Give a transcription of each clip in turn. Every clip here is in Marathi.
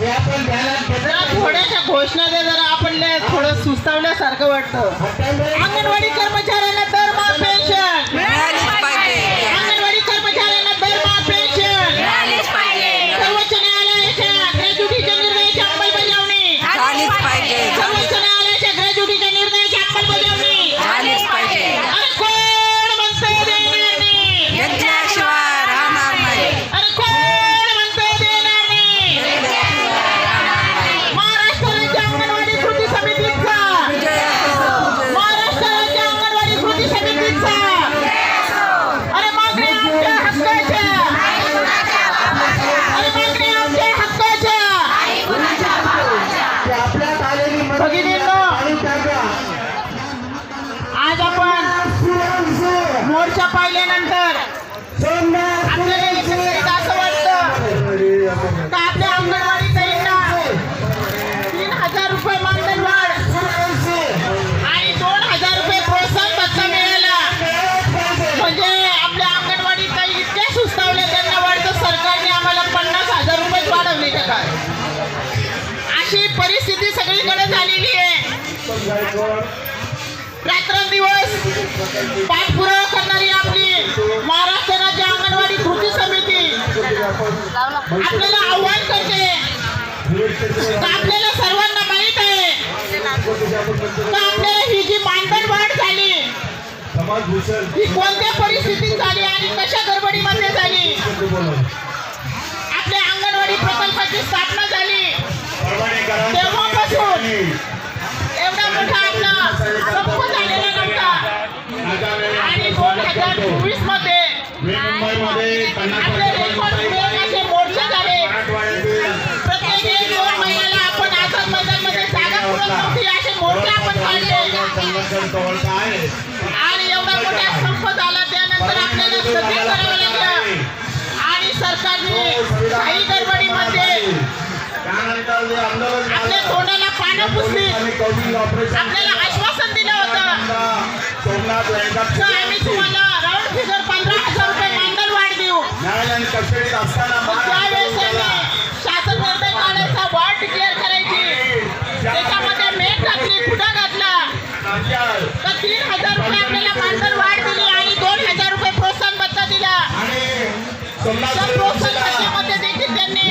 थोड्याशा घोषणा दे जरा, आपण थोडं सुस्तावल्यासारखं वाटतं. अंगणवाडी कर्मचाऱ्यांना दरमहा पेन्शन मिळालीच पाहिजे. अंगणवाडी कर्मचाऱ्यांना दरमहा पेन्शन मिळालीच पाहिजे. सर्वोच्च न्यायालयाच्या ग्रॅज्युटीच्या निर्णयाची अंमलबजावणी झालीच पाहिजे. सर्वोच्च न्यायालयाच्या ग्रॅज्युटीच्या निर्णयाची अंमलबजावणी झालीच पाहिजे. अरे कोण म्हणतंय देणार नाही? घेतल्याशिवाय राहणार नाही. अरे कोण म्हणतंय देणार नाही? महाराष्ट्र राज्य अंगणवाडी कृती समितीचा महाराष्ट्र राज्य अंगणवाडी कृती समितीचा अरे मागणी आमच्या हक्काच्या अरे मागणी आमच्या हक्काच्या. भगिनींनो, आज आपण मोर्चा पाहिल्यानंतर आपल्याला एकंदरीत असं वाटतं का आपल्या अंगणवाडी ताईंना 3,000 रुपये मानधन वाढ आणि 2,000 रुपये प्रोत्साहन भत्ता मिळाला म्हणजे आपल्या अंगणवाडी ताई इतक्या सुस्तावल्या त्यांना वाटतं सरकारने आम्हाला 50,000 रुपये वाढवले का काय. अशी परिस्थिती सगळीकडे झालेली आहे. रात्रंदिवस पाठपुरावा करणारी आपली महाराष्ट्र राज्य अंगणवाडी कृती समिती आपल्याला आव्हान करते. आपल्याला सर्वांना माहित आहे का आपल्याला ही जी मानधन वाढ झाली ही कोणत्या परिस्थितीत झाली आणि कशा गडबडीमध्ये झाली. आपल्या अंगणवाडी प्रकल्पाची स्थापना झाली तेव्हापासून एवढा मोठा आपला संप झालेला नव्हता आणि 2024 मध्ये आपले रेकॉर्ड ब्रेक असे मोर्चे झाले. प्रत्येक 1-2 महिन्याला आपण आझाद मैदानमध्ये जागा पुरत नव्हती असे मोर्चे आपण काढले आणि एवढा मोठा संप झाला. त्यानंतर आपल्याला स्थगित करावं लागलं आणि सरकारने काही गडबडीमध्ये आपल्या तोंडाला पानं पुसली. आपल्याला आश्वासन दिलं होतं आम्ही तुम्हाला राऊंड फिगर 15,000 रुपये मानधन वाढ देऊ. त्यावेळेस शासन निर्णय काढायचा, वाढ डिक्लेअर करायची, त्याच्यामध्ये मेट घातली, खुटा घातला तर 3,000 रुपये आपल्याला मानधन वाढ दिली आणि 2,000 रुपये प्रोत्साहन भत्ता दिला. त्या प्रोत्साहन भत्त्यामध्ये देखील त्यांनी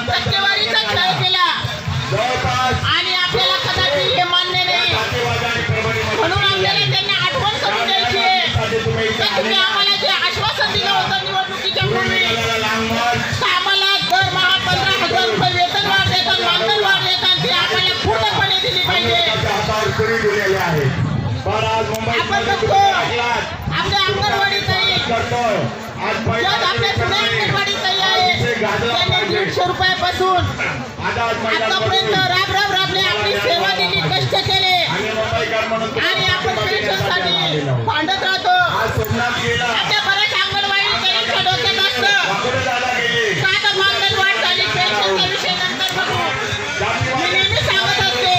टक्केवारीचा खेळ केला आणि आपल्याला कदापि हे मान्य नाही. म्हणून आपल्याला त्यांना आठवण करून द्यायची आहे की तुम्ही आम्हाला जे आश्वासन दिलं होतं निवडणुकीच्या पूर्वी आम्हाला दरमहा 15,000 रुपये वेतन वाढ देतात, मानधन वाढ देतात, ती आम्हाला पूर्णपणे दिली पाहिजे. आपण बघतो आपल्या अंगणवाडी ताई आपल्या जुन्या अंगणवाडी ताई आहे त्यांनी 150 रुपयापासून आतापर्यंत राबले, आपली सेवा दिली, कष्ट केले आणि आपण पेन्शनसाठी भांडत राहतो. आता बऱ्याच अंगणवाडी ताईंच्या डोक्यात असतं का आता मानधन वाढ झाली, पेन्शनचा विषय नंतर बघू. मी नेहमी सांगत असते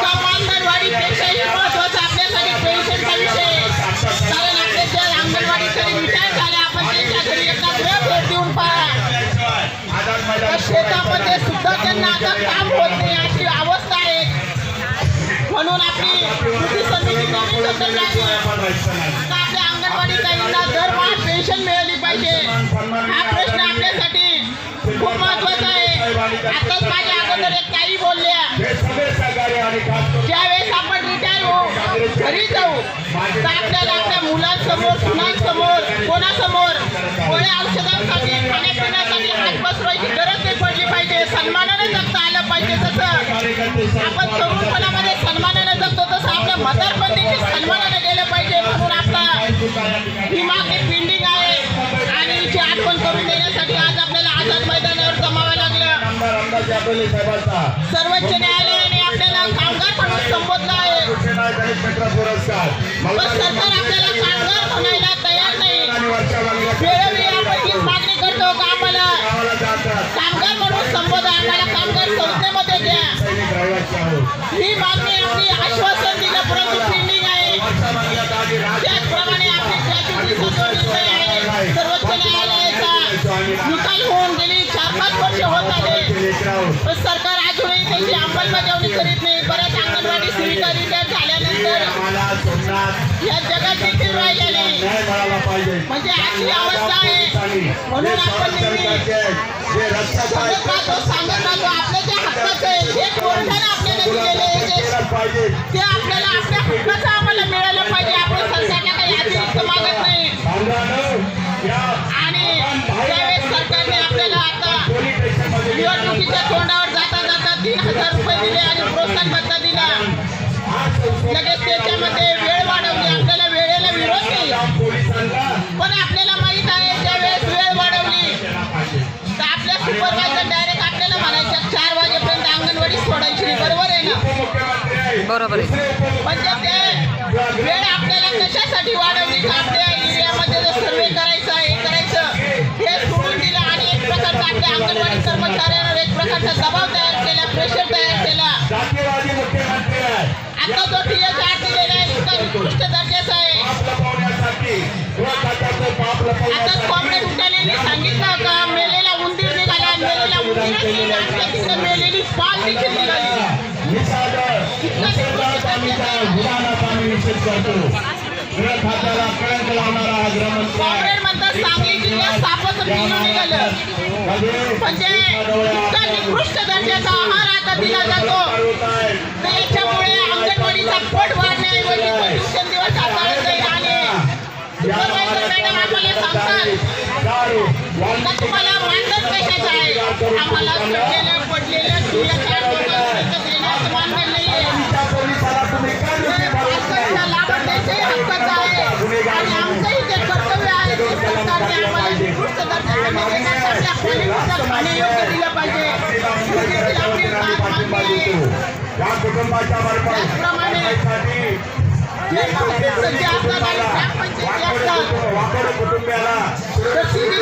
का मानधन वाढीपेक्षा महत्वाचा आपल्यासाठी पेन्शनचा विषय. कारण आपले ज्या अंगणवाडी तरी रिटायर झाले आपण त्यांच्या घरी एखाद वेळ भेट देऊन पहा. शेतामध्ये सुद्धा त्यांना आता काम होत नाही अशी अवस्था आहे. म्हणून आपली कृती समिती नेहमी लक्षात राहते आता आपल्या अंगणवाडी ताईंना दरमहा पेन्शन मिळाली पाहिजे. हा प्रश्न आपल्यासाठी खूप महत्वाचा आहे. आताच माझ्या अगोदर एक ताई बोलल्या ज्यावेळेस आपण रिटायर होऊ, घरी जाऊ तर आपल्याला आपल्या मुलांसमोर, सुनांसमोर, कोणासमोर गोळ्या औषधांसाठी, खाण्यापिण्यासाठी हात पसरवायची गरज नाही पडली पाहिजे. सन्मानाने जगता आलं पाहिजे. जसं आपण तरुणपणामध्ये सन्मानाने जगतो तसं आपलं म्हातारपण देखील सन्मानाने गेलं पाहिजे. म्हणून आपला ही मागणी पेंडिंग आहे आणि हिची आठवण करून देण्यासाठी आज आपल्याला आझाद मैदानावर जमावं लागलं. सर्वोच्च न्यायालयाने आपल्याला कामगार म्हणून संबोधलं आहे पण सरकार आपल्याला कामगार म्हणायला तयार नाही. वेळोवेळी आपण हीच मागणी करतो का आम्हाला कामगार म्हणून संबोधा, आम्हाला कामगार संस्थेमध्ये घ्या. ही मागणी आपली आश्वासन दिलं परंतु पेंडिंग आहे. त्याचप्रमाणे आपली ग्रॅज्युटीचा जो निर्णय आहे सर्वोच्च न्यायालयाचा निकाल होऊन गेली 4-5 वर्ष वर्ष होत आले पण सरकार अजूनही त्याची अंमलबजावणी करीत नाही. बऱ्याच अंगणवाडी सेविका रिटायर झाल्यानंतर या जगात देखील राहिल्या नाही. म्हणजे अशी अवस्था आहे. म्हणून आपण नेहमी सांगत राहतो आपलं जे हक्काचं आहे जे कोर्टाने आपल्याला दिलेलं आहे ते आपल्याला आपल्या हक्काचं आम्हाला मिळालं पाहिजे. आपण सरकारला काही अतिरिक्त मागत नाही. आणि त्यावेळेस सरकारने आपल्याला आता निवडणुकीच्या तोंडावर जाता जाता 3,000 रुपये दिले आणि प्रोत्साहन भत्ता दिला. लगेच त्याच्यामध्ये वेळ वाढवली. आपल्याला वेळेला विरोध नाही पण आपल्याला माहित आहे ज्यावेळेस वेळ वाढवली तर आपल्या सुपरवायझर डायरेक्ट आपल्याला म्हणायच्या 4 वाजेपर्यंत अंगणवाडी सोडायची नाही. बरोबर आहे ना? बरोबर आहे. म्हणजे ते वेळ आपल्याला कशासाठी वाढवली का आपल्या एरियामध्ये जो सर्वे करायचा हे करायचं हे सोडून दिलं आणि एक प्रकारचा आपल्या अंगणवाडी कर्मचाऱ्यांवर एक प्रकारचा दबाव तयार केला, प्रेशर तयार केला. आता जो THR दिलेला आहे सुद्धा निकृष्ट दर्जाचा आहे. आता कॉम्रेड उठालेने सांगितलं का मेलेला उंदीर निघाला. मेलेला उंदीरच नाही, आमच्या तिकडे मेलेली पाल देखील निघाली. कॉम्रेड म्हणतात सांगली जिल्ह्यात सापाचं पिल्लू निघालं. म्हणजे इतका निकृष्ट दर्जाचा आहार आता दिला जातो तर याच्यामुळे अंगणवाडीचा पट वाढण्याऐवजी तो दिवसेंदिवस हाताळत जाईल. आणि सुपरवायझर मॅडम आम्हाला सांगतात का तुम्हाला मानधन कशाचं आहे. आम्हाला सडलेलं पडलेलं देण्याचं मानधन नाही आहे. लाभ द्यायचंही हक्काचं आहे आणि आमचंही ते कर्तव्य आहे की सरकारने आम्हाला निकृष्ट दर्जाचं मिळण्यासाठी आपल्या क्वालिटीचं खाण्यायोग्य दिलं पाहिजे. ही देखील आपली मागणी आहे. त्याचप्रमाणे जे महत्त्वाचं जे असतात आणि ग्रामपंचायती असतात तर ती